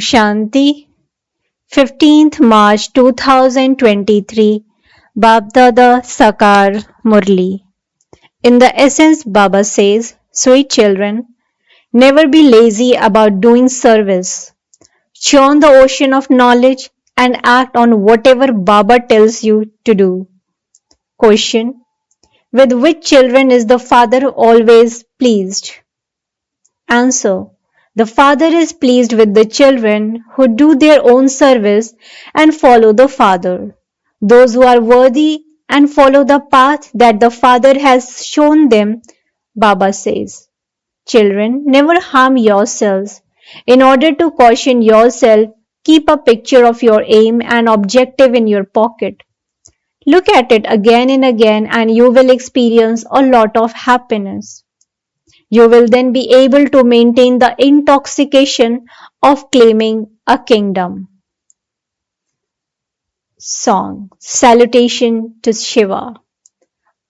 Shanti, 15th March 2023, Baapdada Sakar Murli. In the essence, Baba says, sweet children, never be lazy about doing service. Churn the ocean of knowledge and act on whatever Baba tells you to do. Question: with which children is the Father always pleased? Answer: the Father is pleased with the children who do their own service and follow the Father. Those who are worthy and follow the path that the Father has shown them, Baba says. Children, never harm yourselves. In order to caution yourself, keep a picture of your aim and objective in your pocket. Look at it again and again, and you will experience a lot of happiness. You will then be able to maintain the intoxication of claiming a kingdom. Song Salutation to Shiva.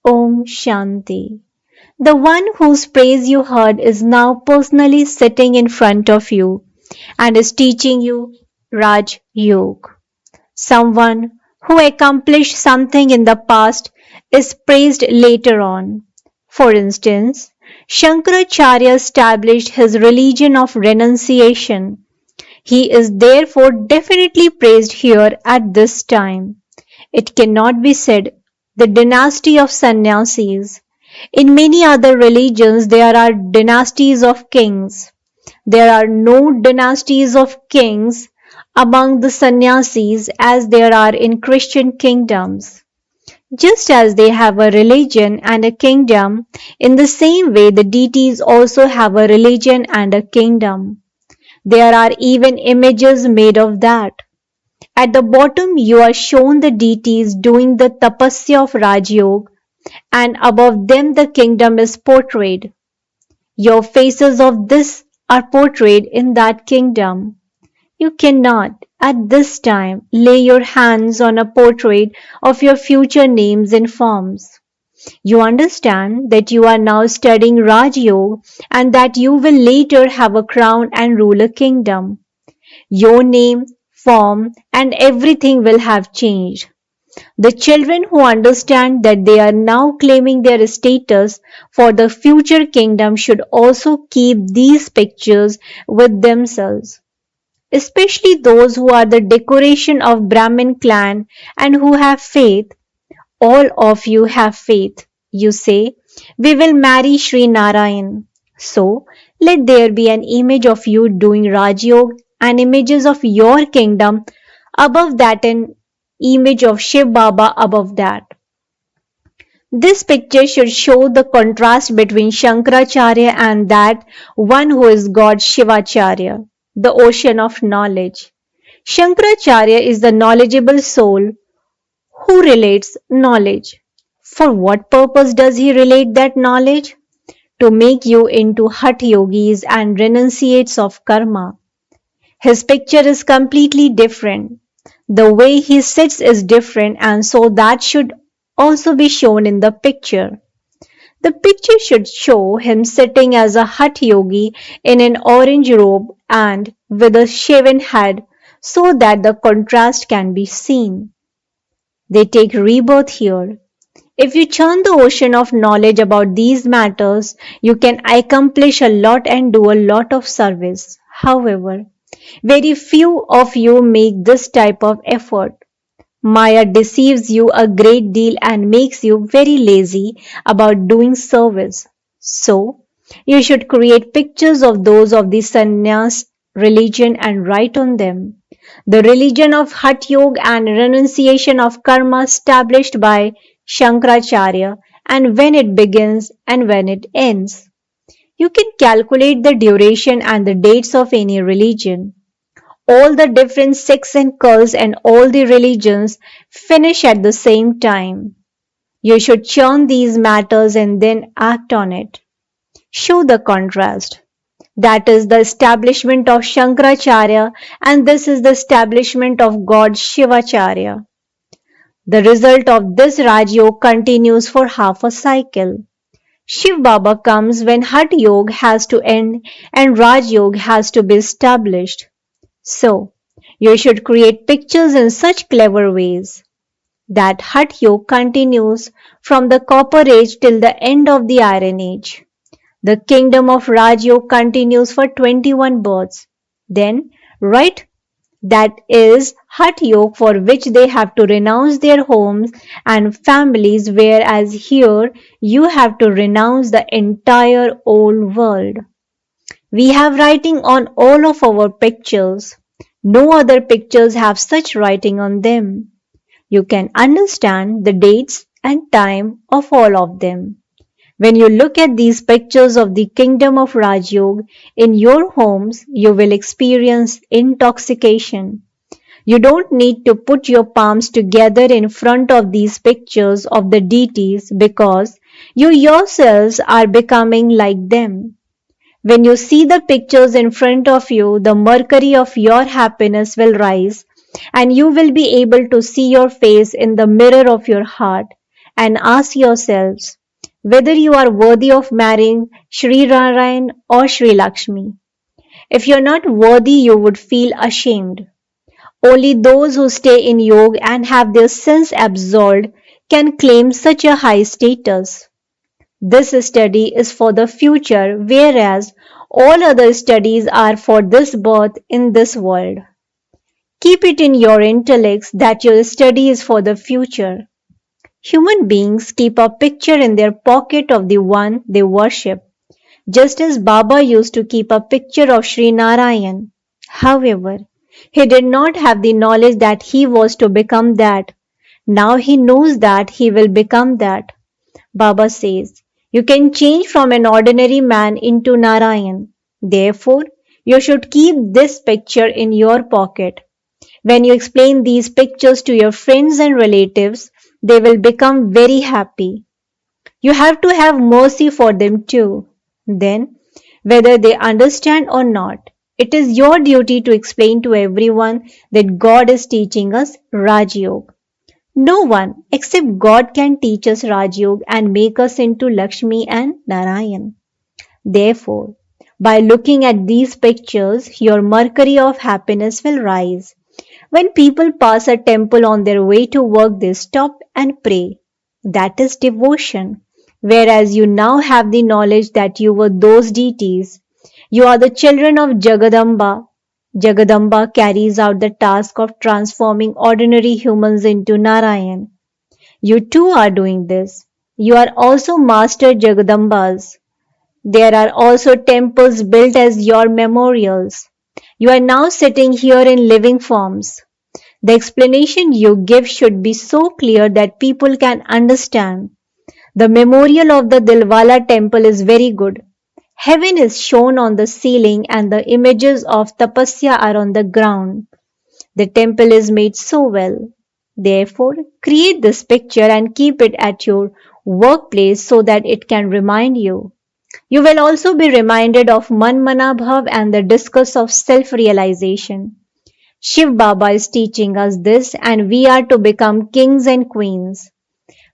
Om Shanti. The one whose praise you heard is now personally sitting in front of you and is teaching you Raj Yoga. Someone who accomplished something in the past is praised later on. For instance, Shankaracharya established his religion of renunciation. He is therefore definitely praised here at this time. It cannot be said the dynasty of sannyasis. In many other religions there are dynasties of kings. There are no dynasties of kings among the sannyasis as there are in Christian kingdoms. Just as they have a religion and a kingdom, in the same way the deities also have a religion and a kingdom. There are even images made of that. At the bottom you are shown the deities doing the tapasya of Raj Yoga, and above them the kingdom is portrayed. Your faces of this are portrayed in that kingdom. You cannot, at this time, lay your hands on a portrait of your future names and forms. You understand that you are now studying Raj Yoga and that you will later have a crown and rule a kingdom. Your name, form, and everything will have changed. The children who understand that they are now claiming their status for the future kingdom should also keep these pictures with themselves. Especially those who are the decoration of Brahmin clan and who have faith. All of you have faith. You say, we will marry Sri Narayan. So, let there be an image of you doing Raj Yoga and images of your kingdom above that, an image of Shiv Baba above that. This picture should show the contrast between Shankaracharya and that one who is God Shivacharya, the ocean of knowledge. Shankaracharya is the knowledgeable soul who relates knowledge. For what purpose does he relate that knowledge? To make you into Hatha yogis and renunciates of karma. His picture is completely different. The way he sits is different, and so that should also be shown in the picture. The picture should show him sitting as a Hatha yogi in an orange robe and with a shaven head so that the contrast can be seen. They take rebirth here. If you churn the ocean of knowledge about these matters, you can accomplish a lot and do a lot of service. However, very few of you make this type of effort. Maya deceives you a great deal and makes you very lazy about doing service. So, you should create pictures of those of the sannyas religion and write on them. The religion of Hatha Yoga and renunciation of karma established by Shankaracharya, and when it begins and when it ends. You can calculate the duration and the dates of any religion. All the different sects and cults and all the religions finish at the same time. You should churn these matters and then act on it. Show the contrast. That is the establishment of Shankaracharya, and this is the establishment of God Shivacharya. The result of this Raj Yoga continues for half a cycle. Shiv Baba comes when Hatha Yoga has to end and Raj Yoga has to be established. So, you should create pictures in such clever ways that Hatha Yoga continues from the Copper Age till the end of the Iron Age. The kingdom of Raj Yoga continues for 21 births. Then, right, that is Hatha Yoga, for which they have to renounce their homes and families, whereas here you have to renounce the entire old world. We have writing on all of our pictures. No other pictures have such writing on them. You can understand the dates and time of all of them. When you look at these pictures of the kingdom of Rajyog in your homes, you will experience intoxication. You don't need to put your palms together in front of these pictures of the deities because you yourselves are becoming like them. When you see the pictures in front of you, the mercury of your happiness will rise, and you will be able to see your face in the mirror of your heart and ask yourselves whether you are worthy of marrying Sri Narayan or Sri Lakshmi. If you're not worthy, you would feel ashamed. Only those who stay in yoga and have their sins absolved can claim such a high status. This study is for the future, whereas all other studies are for this birth in this world. Keep it in your intellects that your study is for the future. Human beings keep a picture in their pocket of the one they worship, just as Baba used to keep a picture of Sri Narayan. However, he did not have the knowledge that he was to become that. Now he knows that he will become that. Baba says, you can change from an ordinary man into Narayan. Therefore, you should keep this picture in your pocket. When you explain these pictures to your friends and relatives, they will become very happy. You have to have mercy for them too. Then, whether they understand or not, it is your duty to explain to everyone that God is teaching us Raj Yoga. No one except God can teach us Raj Yoga and make us into Lakshmi and Narayan. Therefore, by looking at these pictures, your mercury of happiness will rise. When people pass a temple on their way to work, they stop and pray. That is devotion. Whereas you now have the knowledge that you were those deities. You are the children of Jagadamba. Jagadamba carries out the task of transforming ordinary humans into Narayan. You too are doing this. You are also master Jagadambas. There are also temples built as your memorials. You are now sitting here in living forms. The explanation you give should be so clear that people can understand. The memorial of the Dilwala temple is very good. Heaven is shown on the ceiling and the images of tapasya are on the ground. The temple is made so well. Therefore, create this picture and keep it at your workplace so that it can remind you. You will also be reminded of Manmanabhav and the discourse of self-realization. Shiv Baba is teaching us this and we are to become kings and queens.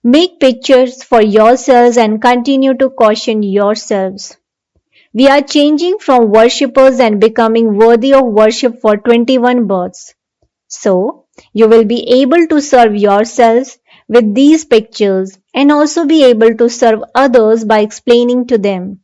Make pictures for yourselves and continue to caution yourselves. We are changing from worshippers and becoming worthy of worship for 21 births. So, you will be able to serve yourselves with these pictures and also be able to serve others by explaining to them.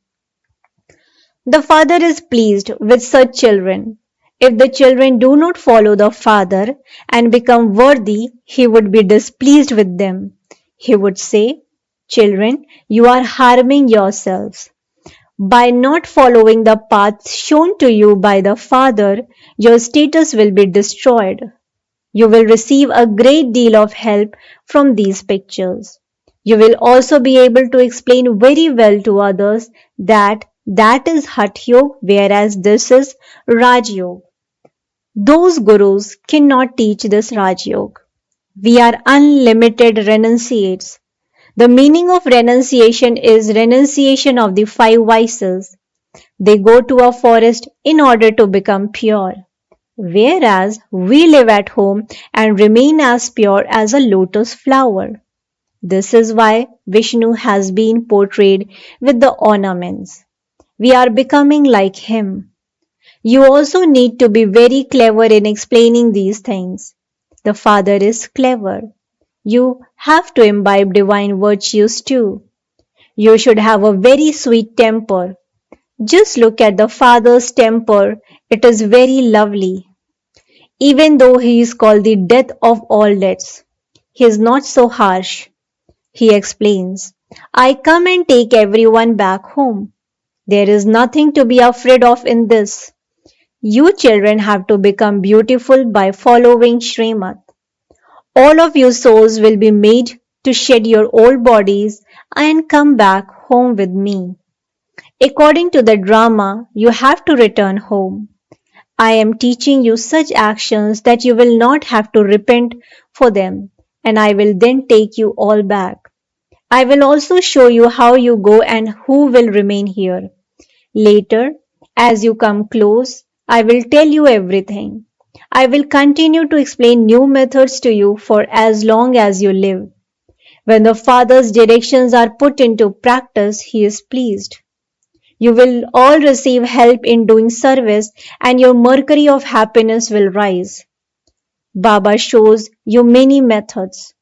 The Father is pleased with such children. If the children do not follow the Father and become worthy, he would be displeased with them. He would say, children, you are harming yourselves. By not following the path shown to you by the Father, your status will be destroyed. You will receive a great deal of help from these pictures. You will also be able to explain very well to others that that is Hatha Yoga, whereas this is Raj Yoga. Those gurus cannot teach this Raj Yoga. We are unlimited renunciates. The meaning of renunciation is renunciation of the five vices. They go to a forest in order to become pure, whereas we live at home and remain as pure as a lotus flower. This is why Vishnu has been portrayed with the ornaments. We are becoming like him. You also need to be very clever in explaining these things. The Father is clever. You have to imbibe divine virtues too. You should have a very sweet temper. Just look at the Father's temper. It is very lovely. Even though he is called the death of all deaths, he is not so harsh. He explains, I come and take everyone back home. There is nothing to be afraid of in this. You children have to become beautiful by following Srimad. All of you souls will be made to shed your old bodies and come back home with me. According to the drama, you have to return home. I am teaching you such actions that you will not have to repent for them, and I will then take you all back. I will also show you how you go and who will remain here. Later, as you come close, I will tell you everything. I will continue to explain new methods to you for as long as you live. When the Father's directions are put into practice, He is pleased. You will all receive help in doing service and your mercury of happiness will rise. Baba shows you many methods.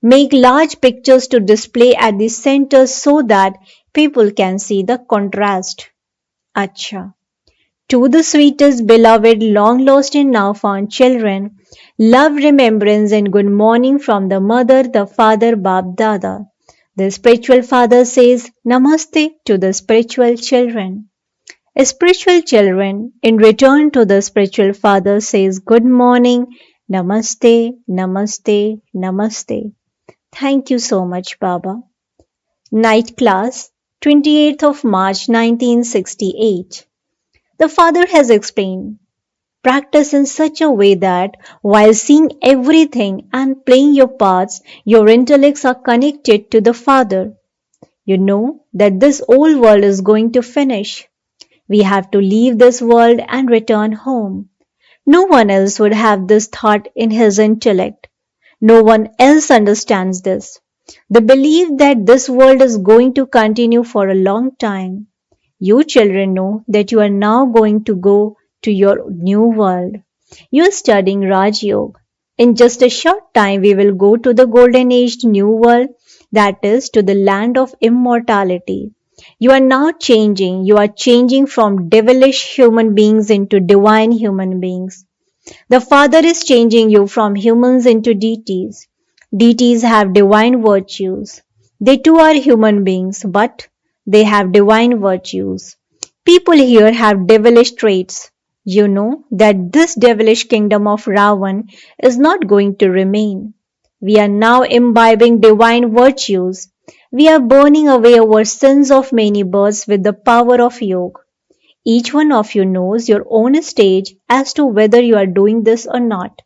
Make large pictures to display at the center so that people can see the contrast. Acha. To the sweetest, beloved, long lost and now found children, love, remembrance, and good morning from the mother, the father, Baapdada. The spiritual father says Namaste to the spiritual children. Spiritual children, in return to the spiritual father, says good morning, Namaste, Namaste, Namaste. Thank you so much, Baba. Night class, 28th of March 1968. The Father has explained, practice in such a way that while seeing everything and playing your parts, your intellects are connected to the Father. You know that this old world is going to finish. We have to leave this world and return home. No one else would have this thought in his intellect. No one else understands this. The belief that this world is going to continue for a long time. You children know that you are now going to go to your new world. You are studying Raj Yoga. In just a short time, we will go to the golden aged new world, that is, to the land of immortality. You are now changing. You are changing from devilish human beings into divine human beings. The Father is changing you from humans into deities. Deities have divine virtues. They too are human beings, but they have divine virtues. People here have devilish traits. You know that this devilish kingdom of Ravan is not going to remain. We are now imbibing divine virtues. We are burning away our sins of many births with the power of yoga. Each one of you knows your own stage as to whether you are doing this or not.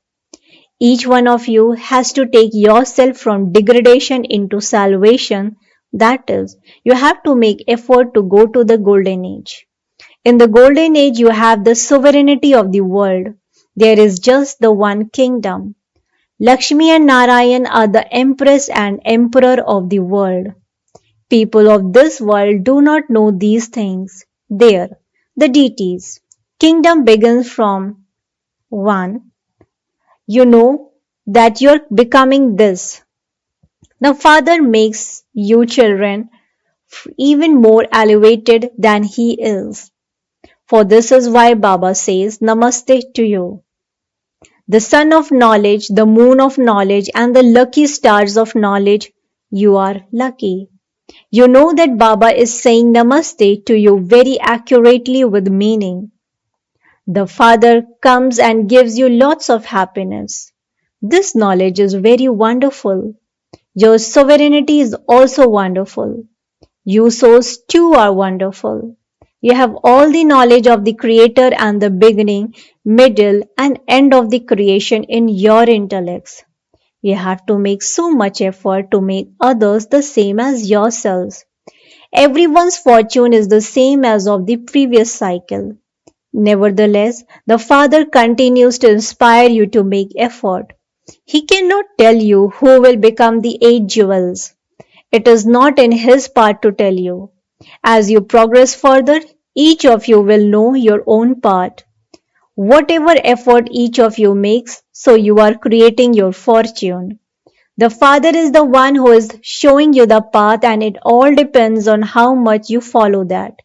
Each one of you has to take yourself from degradation into salvation. That is, you have to make effort to go to the golden age. In the golden age, you have the sovereignty of the world. There is just the one kingdom. Lakshmi and Narayan are the empress and emperor of the world. People of this world do not know these things. There, the deities. Kingdom begins from 1. You know that you're becoming this. The Father makes you children even more elevated than He is. For this is why Baba says Namaste to you. The sun of knowledge, the moon of knowledge, and the lucky stars of knowledge, you are lucky. You know that Baba is saying Namaste to you very accurately with meaning. The Father comes and gives you lots of happiness. This knowledge is very wonderful. Your sovereignty is also wonderful. You souls too are wonderful. You have all the knowledge of the Creator and the beginning, middle, and end of the creation in your intellects. You have to make so much effort to make others the same as yourselves. Everyone's fortune is the same as of the previous cycle. Nevertheless, the Father continues to inspire you to make effort. He cannot tell you who will become the 8 jewels. It is not in His part to tell you. As you progress further, each of you will know your own part. Whatever effort each of you makes, so you are creating your fortune. The Father is the one who is showing you the path, and it all depends on how much you follow that.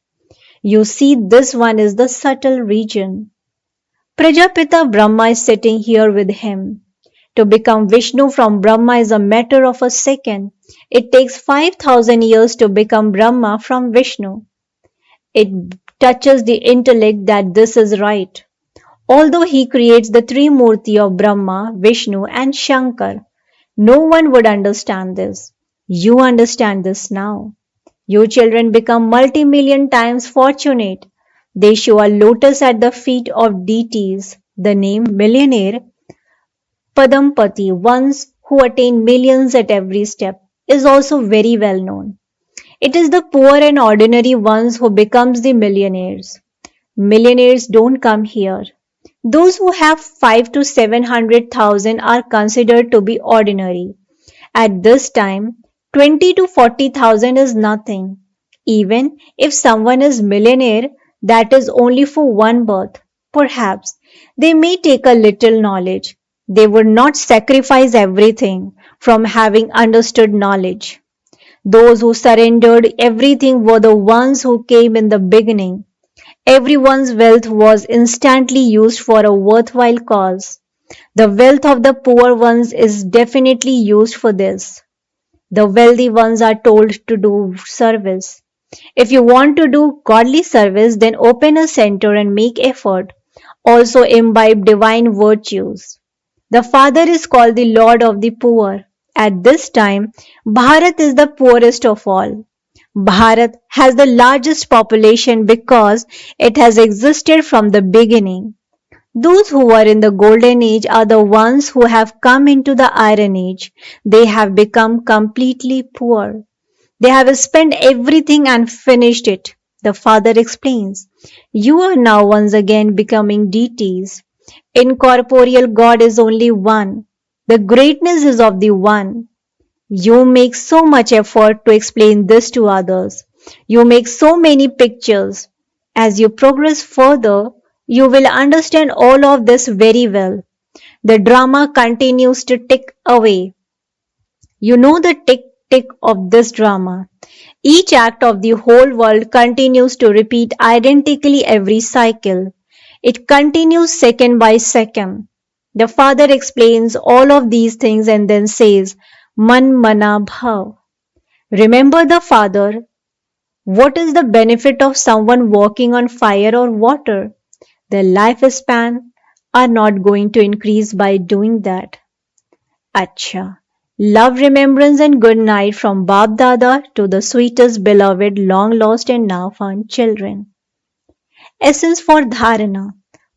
You see, this one is the subtle region. Prajapita Brahma is sitting here with him. To become Vishnu from Brahma is a matter of a second. It takes 5,000 years to become Brahma from Vishnu. It touches the intellect that this is right. Although he creates the Trimurti of Brahma, Vishnu, and Shankar, no one would understand this. You understand this now. You children become multi-million times fortunate. They show a lotus at the feet of deities. The name millionaire, Padampati, ones who attain millions at every step, is also very well known. It is the poor and ordinary ones who becomes the millionaires. Millionaires don't come here. Those who have 5 to 700,000 are considered to be ordinary. At this time, 20 to 40,000 is nothing. Even if someone is millionaire, that is only for one birth. Perhaps they may take a little knowledge. They would not sacrifice everything from having understood knowledge. Those who surrendered everything were the ones who came in the beginning. Everyone's wealth was instantly used for a worthwhile cause. The wealth of the poor ones is definitely used for this. The wealthy ones are told to do service. If you want to do godly service, then open a center and make effort. Also imbibe divine virtues. The Father is called the Lord of the poor. At this time, Bharat is the poorest of all. Bharat has the largest population because it has existed from the beginning. Those who were in the golden age are the ones who have come into the iron age. They have become completely poor. They have spent everything and finished it. The Father explains, you are now once again becoming deities. Incorporeal God is only one. The greatness is of the one. You make so much effort to explain this to others. You make so many pictures. As you progress further, you will understand all of this very well. The drama continues to tick away. You know the tick tick of this drama. Each act of the whole world continues to repeat identically every cycle. It continues second by second. The Father explains all of these things and then says, Man Mana Bhav. Remember the Father. What is the benefit of someone walking on fire or water? Their lifespan are not going to increase by doing that. Acha. Love, remembrance and good night from Baapdada to the sweetest beloved long lost and now found children. Essence for Dharana.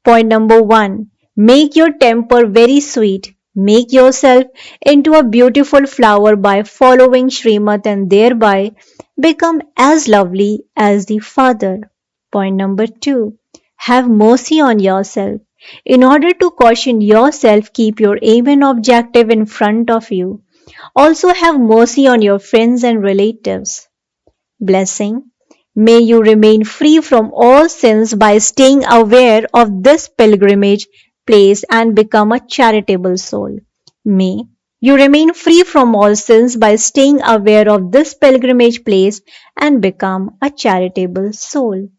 Point number 1. Make your temper very sweet. Make yourself into a beautiful flower by following Srimad and thereby become as lovely as the Father. Point number 2. Have mercy on yourself. In order to caution yourself, keep your aim and objective in front of you. Also have mercy on your friends and relatives. Blessing. May you remain free from all sins by staying aware of this pilgrimage place and become a charitable soul. May you remain free from all sins by staying aware of this pilgrimage place and become a charitable soul.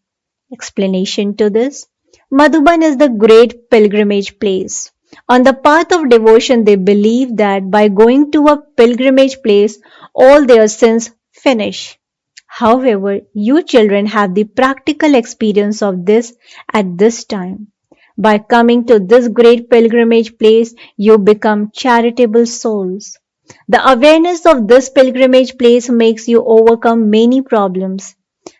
Explanation to this. Madhuban is the great pilgrimage place. On the path of devotion, they believe that by going to a pilgrimage place, all their sins finish. However, you children have the practical experience of this at this time. By coming to this great pilgrimage place, you become charitable souls. The awareness of this pilgrimage place makes you overcome many problems.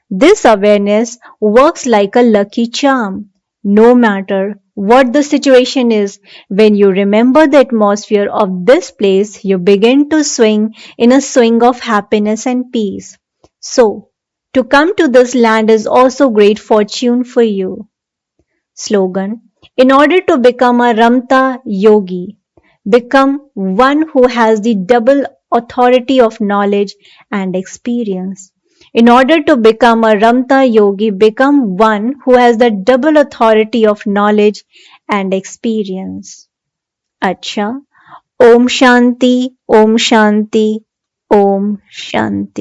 This awareness works like a lucky charm. No matter what the situation is, when you remember the atmosphere of this place, you begin to swing in a swing of happiness and peace. So, to come to this land is also great fortune for you. Slogan. In order to become a Ramta yogi, become one who has the double authority of knowledge and experience. In order to become a Ramta yogi, become one who has the double authority of knowledge and experience. Acha. Om Shanti, Om Shanti, Om Shanti.